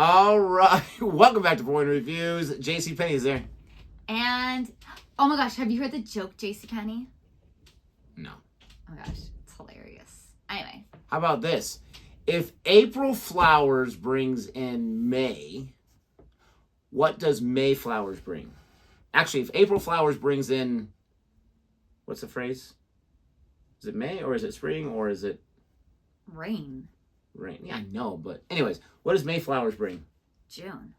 All right. Welcome back to Boring Reviews. JC Penny's there. And, oh my gosh, have you heard the joke, JCPenney? No. Oh my gosh, it's hilarious. Anyway. How about this? If April flowers brings in May, what does May flowers bring? Actually, if April flowers brings in, what's the phrase? Is it May or is it spring or is it? Rain. Rain. Yeah, I know, but anyways, what does May flowers bring? June.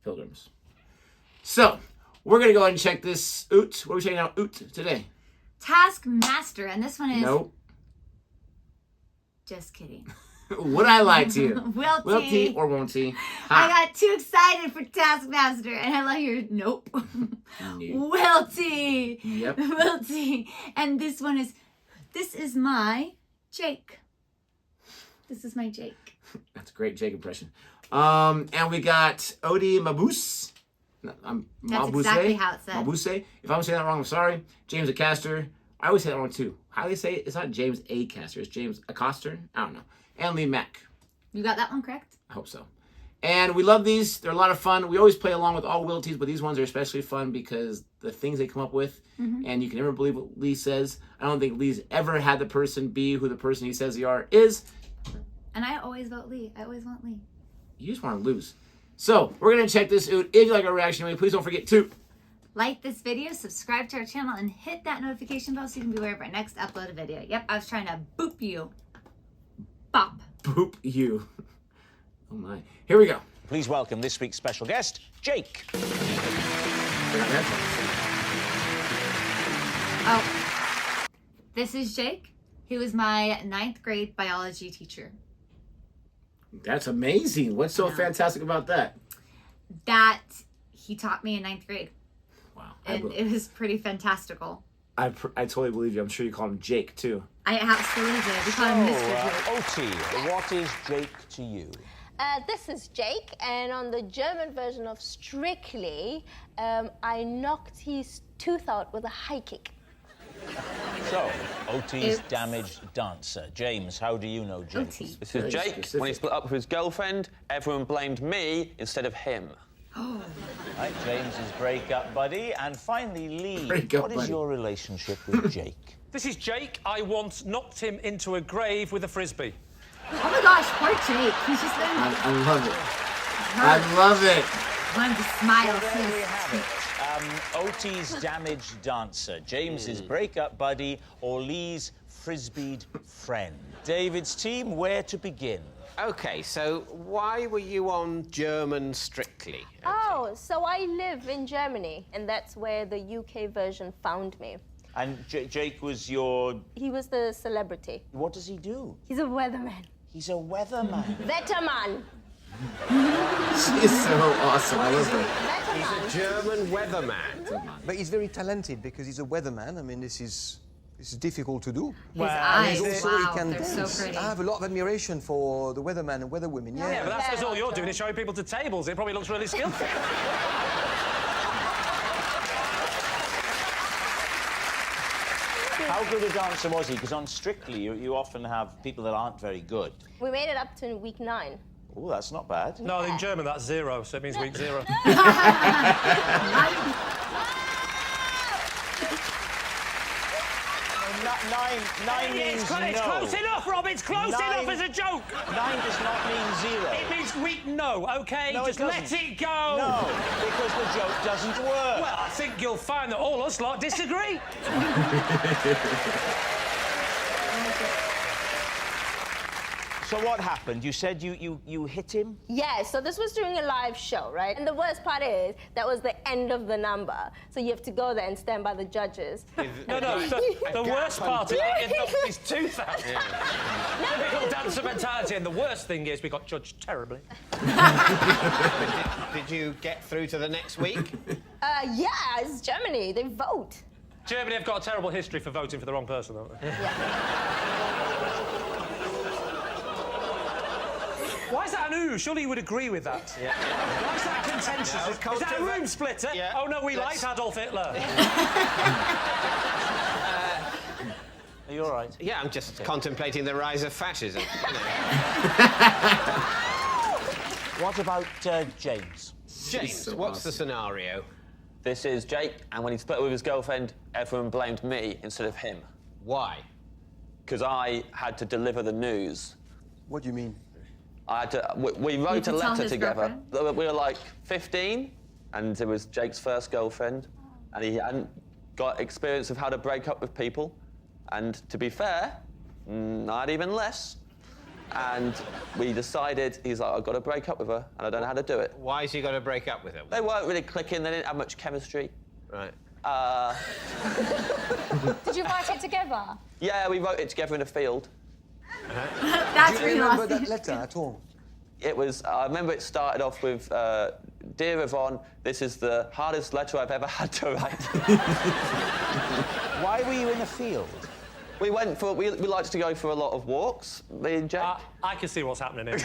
Pilgrims. So, we're going to go ahead and check this out. What are we checking out today? Taskmaster, and this one is... Nope. Just kidding. Would I lie to you? Wilty. Wilty or won't he? I got too excited for Taskmaster, and I love your nope. Wilty. Yep. Wilty. And this is my Jake. This is my Jake. That's a great Jake impression. And we got Mabuse. That's exactly how it's said. Mabuse. If I'm saying that wrong, I'm sorry. James Acaster. I always say that wrong too. How do they say it? It's not James Acaster. It's James Acaster. I don't know. And Mack. You got that one correct? I hope so. And we love these. They're a lot of fun. We always play along with all Wilties, but these ones are especially fun because the things they come up with, and you can never believe what Lee says. I don't think Lee's ever had the person be who the person he says they are is. And I always vote Lee. I always want Lee. You just want to lose. So, we're going to check this out. If you like our reaction, please don't forget to like this video, subscribe to our channel, and hit that notification bell so you can be aware of our next uploaded video. Yep, I was trying to boop you. Bop. Boop you. Oh my. Here we go. Please welcome this week's special guest, Jake. Oh, this is Jake. He was my 9th grade biology teacher. That's amazing. What's so fantastic about that? That he taught me in 9th grade. Wow. And it was pretty fantastical. I totally believe you. I'm sure you call him Jake, too. I absolutely did. We call him Mr. Oti, what is Jake to you? This is Jake, and on the German version of Strictly, I knocked his tooth out with a high kick. So, Oti's damaged dancer. James, how do you know Jake? Oti. This is Jake. When he split up with his girlfriend, everyone blamed me instead of him. Right, James's breakup buddy. And finally, Lee, what is your relationship with Jake? This is Jake. I once knocked him into a grave with a frisbee. Oh my gosh, poor Jake. He's just letting me... I love it. I love it. I want him to smile. There we have it. Oti's damaged dancer, James's breakup buddy, or Lee's frisbeed friend. David's team, where to begin? Okay, so why were you on German Strictly? Oh, so I live in Germany, and that's where the UK version found me. And Jake was your... He was the celebrity. What does he do? He's a weatherman. He's a weatherman. Wetterman. She's so awesome. I love her. He's a German weatherman. But he's very talented because he's a weatherman. I mean, this is difficult to do. His eyes, Also, wow, he can they're dance. so pretty. I have a lot of admiration for the weatherman and weatherwomen. Yeah, but that's all you're doing is showing people to tables. It probably looks really skillful. How good a dancer was he? Because on Strictly, you often have people that aren't very good. We made it up to week 9. Oh, that's not bad. No, in German, that's 0, so it means week 0. Nine means no. It's close enough, Rob. It's close enough as a joke. 9 does not mean 0. It means week no, OK? No, just let it go. No, because the joke doesn't work. Well, I think you'll find that all us lot disagree. So what happened? You said you hit him? Yeah, so this was during a live show, right? And the worst part is, that was the end of the number. So you have to go there and stand by the judges. No, the worst part of it is 2,000. Typical dancer mentality, and the worst thing is we got judged terribly. Did you get through to the next week? Yeah, it's Germany. They vote. Germany have got a terrible history for voting for the wrong person, don't they? Why is that an ooh? Surely you would agree with that. Yeah. Why is that contentious? Yeah, is that a room splitter? Yeah. Oh, no, we liked Adolf Hitler. Are you all right? Yeah, I'm just contemplating the rise of fascism. What about James? James, so what's the awesome. scenario? This is Jake, and when he split with his girlfriend, everyone blamed me instead of him. Why? Because I had to deliver the news. What do you mean? I had to. We wrote had to a tell letter his together. girlfriend? We were like 15, and it was Jake's first girlfriend, and he hadn't got experience of how to break up with people. And to be fair, not even less. And we decided, he's like, I've got to break up with her, and I don't know how to do it. Why has he got to break up with her? They weren't really clicking, they didn't have much chemistry. Right. Did you write it together? Yeah, we wrote it together in a field. That's Do where you you remember lost that it. letter at all? It was, I remember it started off with, Dear Yvonne, this is the hardest letter I've ever had to write. Why were you in the field? We liked to go for a lot of walks, me and Jake. I can see what's happening here. We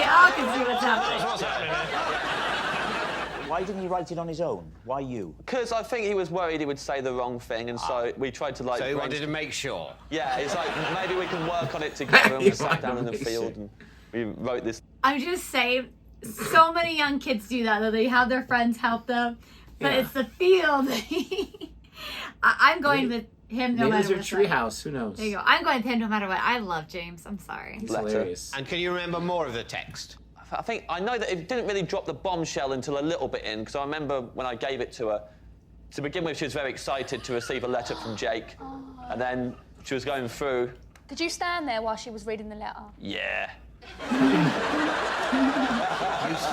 all can see what's happening. What's happening here? Why didn't he write it on his own? Why you? Because I think he was worried he would say the wrong thing, and so we tried to like... So he wanted to make sure. Yeah, it's like, maybe we can work on it together, and we sat down in the field and we wrote this. I'm just saying, so many young kids do that, though. They have their friends help them, but Yeah. it's the field. I'm going with him no Maybe it was matter your what. treehouse. Who knows? There you go. I'm going with him no matter what. I love James. I'm sorry. It's Letter. hilarious. And can you remember more of the text? I know that it didn't really drop the bombshell until a little bit in, because I remember when I gave it to her, to begin with, she was very excited to receive a letter from Jake, and then she was going through. Did you stand there while she was reading the letter? Yeah.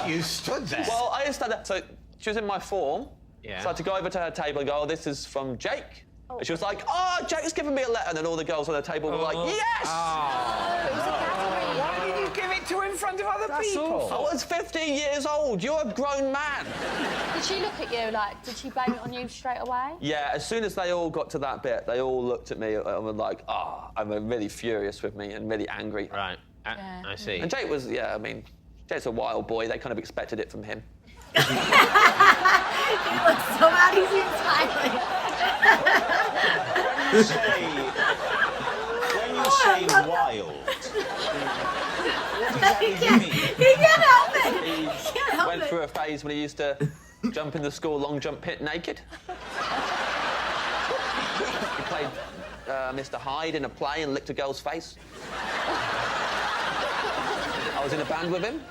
You stood there. Well, I just had that. So she was in my form. Yeah. So I had to go over to her table and go, oh, this is from Jake. And she was like, oh, Jake's given me a letter. And then all the girls on the table were like, yes! Why did you give it to in front of other people? I was 15 years old. You're a grown man. Did she look at you like, did she blame it on you straight away? Yeah, as soon as they all got to that bit, they all looked at me and were like, oh, and were really furious with me and really angry. Right. I see. And Jake was, yeah, I mean, Jake's a wild boy. They kind of expected it from him. He looks so mad he's even smiling. When you say wild, what He exactly do you mean? can't help it. He can't help Went it. through a phase when he used to jump in the school long jump pit naked. He played Mr. Hyde in a play and licked a girl's face. I was in a band with him.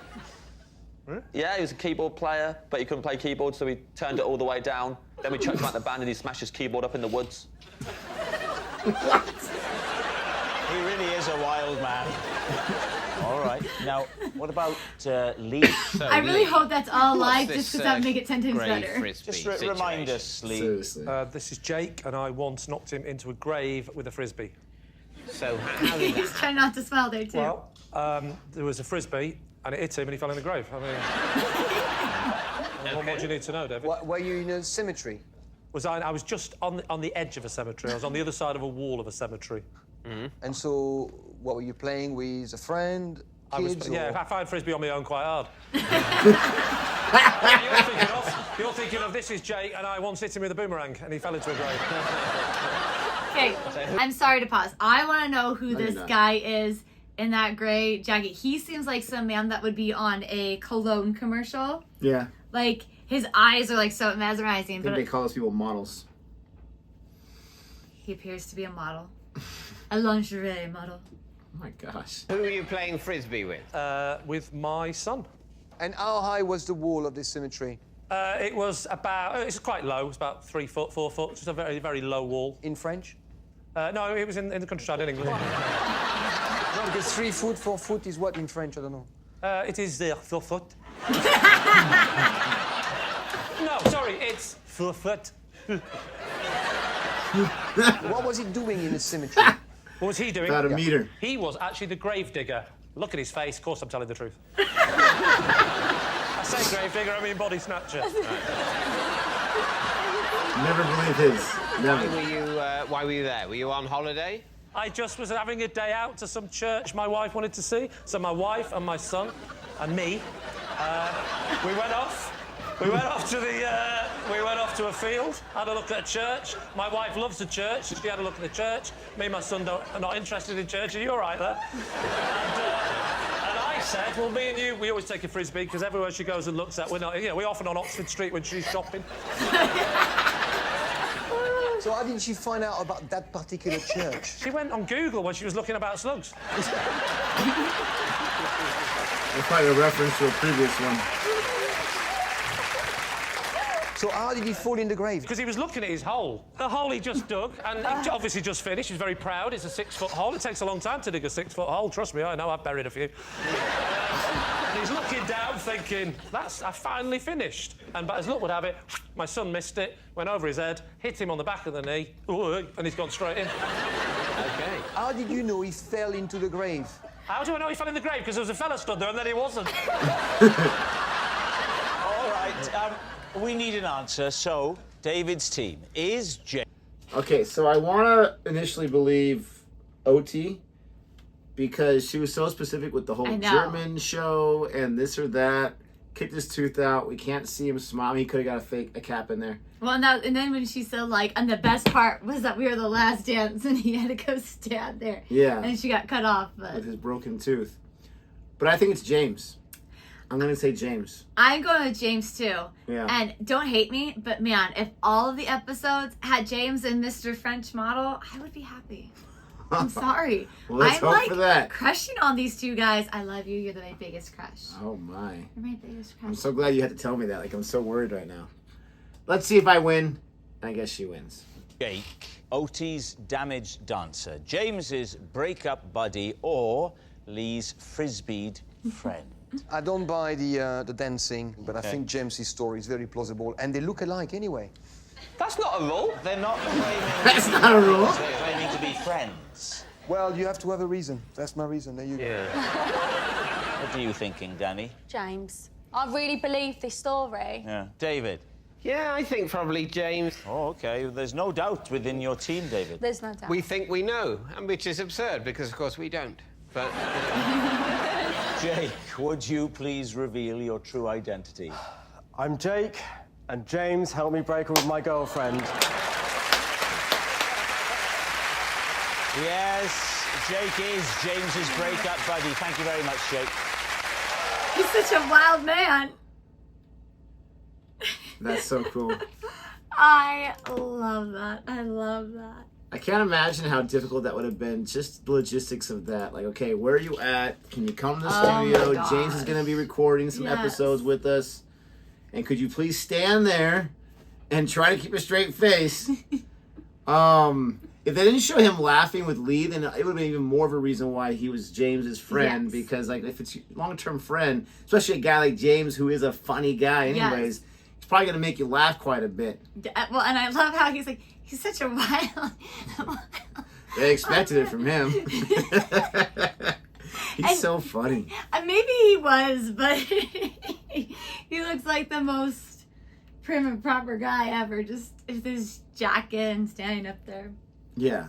Yeah, he was a keyboard player, but he couldn't play keyboard, so we turned it all the way down. Then we chucked him out the band and he smashed his keyboard up in the woods. He really is a wild man. All right. Now, what about Lee? So, I really Lee, hope that's all what's live this, just because that would make it 10 times grave better. Frisbee Just remind situation? us, Lee. Seriously. This is Jake, and I once knocked him into a grave with a frisbee. So how did He's that? trying not to smile there, too. Well, there was a frisbee, and it hit him, and he fell in the grave. I mean, what more do you need to know, David? Were you in a cemetery? I was just on the edge of a cemetery. I was on the other side of a wall of a cemetery. And so, what were you playing with? A friend? Kids? Yeah, or... I find frisbee on my own quite hard. You're thinking of this is Jake, and I once hit him with a boomerang, and he fell into a grave. Okay, I'm sorry to pause. I want to know who this not. guy is in that gray jacket. He seems like some man that would be on a cologne commercial. Yeah. Like, his eyes are, like, so mesmerizing. I think But they call those people models. he appears to be a model. A lingerie model. Oh my gosh. Who were you playing frisbee with? With my son. And how high was the wall of this cemetery? It was about... it's quite low. It was about 3 foot, 4 foot. Just a very, very low wall. In French? No, it was in the countryside in England. No, because 3 foot, 4 foot is what in French? I don't know. It is 4 foot. No, sorry, it's 4 foot. What was he doing in the cemetery? What was he doing? About a meter. He was actually the grave digger. Look at his face. Of course, I'm telling the truth. I say grave digger, I mean body snatcher. Never believe his. Never. Why were you there? Were you on holiday? I just was having a day out to some church my wife wanted to see. So my wife and my son and me, we went off. We went off to a field, had a look at a church. My wife loves the church. She had a look at the church. Me and my son are not interested in church. Are you all right there? And I said, well, me and you, we always take a frisbee because everywhere she goes and looks at, we're not, we're often on Oxford Street when she's shopping. So how did she find out about that particular church? She went on Google when she was looking about slugs. That's probably a reference to a previous one. So how did he fall in the grave? Because he was looking at his hole. The hole he just dug, and he obviously just finished. He's very proud. It's a 6-foot hole. It takes a long time to dig a 6-foot hole. Trust me, I know. I've buried a few. And he's looking down, thinking, I finally finished. And but as luck would have it, my son missed it, went over his head, hit him on the back of the knee, and he's gone straight in. Okay. How did you know he fell into the grave? How do I know he fell in the grave? Because there was a fella stood there and then he wasn't. All right, we need an answer. So, David's team is James. Okay, so I want to initially believe OT because she was so specific with the whole German show and this or that. Kicked his tooth out. We can't see him smile. He could have got a cap in there. Well, now and then when she said like, and the best part was that we were the last dance, and he had to go stand there. Yeah. And she got cut off. But with his broken tooth. But I think it's James. I'm gonna say James. I'm going with James too. Yeah. And don't hate me, but man, if all of the episodes had James and Mr. French Model, I would be happy. I'm sorry. Well, let's I'm hope for that. Crushing on these two guys. I love you. You're my biggest crush. Oh my. You're my biggest crush. I'm so glad you had to tell me that. Like, I'm so worried right now. Let's see if I win. I guess she wins. Jake, OT's damaged dancer, James's breakup buddy, or Lee's frisbeed friend. I don't buy the dancing, but I think James's story is very plausible, and they look alike anyway. That's not a rule. They're not claiming... That's not a rule. They're claiming to be friends. Well, you have to have a reason. That's my reason. There you go. What are you thinking, Danny? James. I really believe this story. Yeah. David? Yeah, I think probably James. Oh, OK. There's no doubt within your team, David. There's no doubt. We think we know, and which is absurd because, of course, we don't. But Jake, would you please reveal your true identity? I'm Jake, and James helped me break up with my girlfriend. Yes, Jake is James's breakup buddy. Thank you very much, Jake. He's such a wild man. That's so cool. I love that. I love that. I can't imagine how difficult that would have been. Just the logistics of that. Like, okay, where are you at? Can you come to the studio? James is going to be recording some episodes with us. And could you please stand there and try to keep a straight face? If they didn't show him laughing with Lee, then it would have been even more of a reason why he was James's friend. Yes. Because, like, if it's a long-term friend, especially a guy like James who is a funny guy anyways, he's probably going to make you laugh quite a bit. Well, and I love how he's like, he's such a wild... They expected it from him. He's so funny. Maybe he was, but he looks like the most prim and proper guy ever. Just with his jacket and standing up there. Yeah,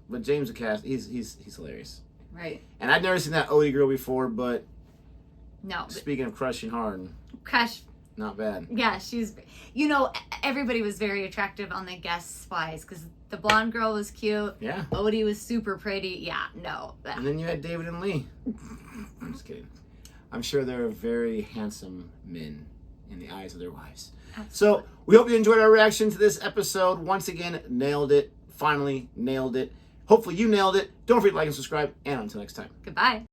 but James Acaster, he's hilarious. Right. And I've never seen that Odie girl before, but No. speaking of crushing hard, Crush. not bad. Yeah, she's... You know, everybody was very attractive on the guest wise because the blonde girl was cute. Yeah. Odie was super pretty. Yeah, no. And then you had David and Lee. I'm just kidding. I'm sure they're very handsome men in the eyes of their wives. Absolutely. So we hope you enjoyed our reaction to this episode. Once again, nailed it. Finally nailed it. Hopefully you nailed it. Don't forget to like and subscribe. And until next time. Goodbye.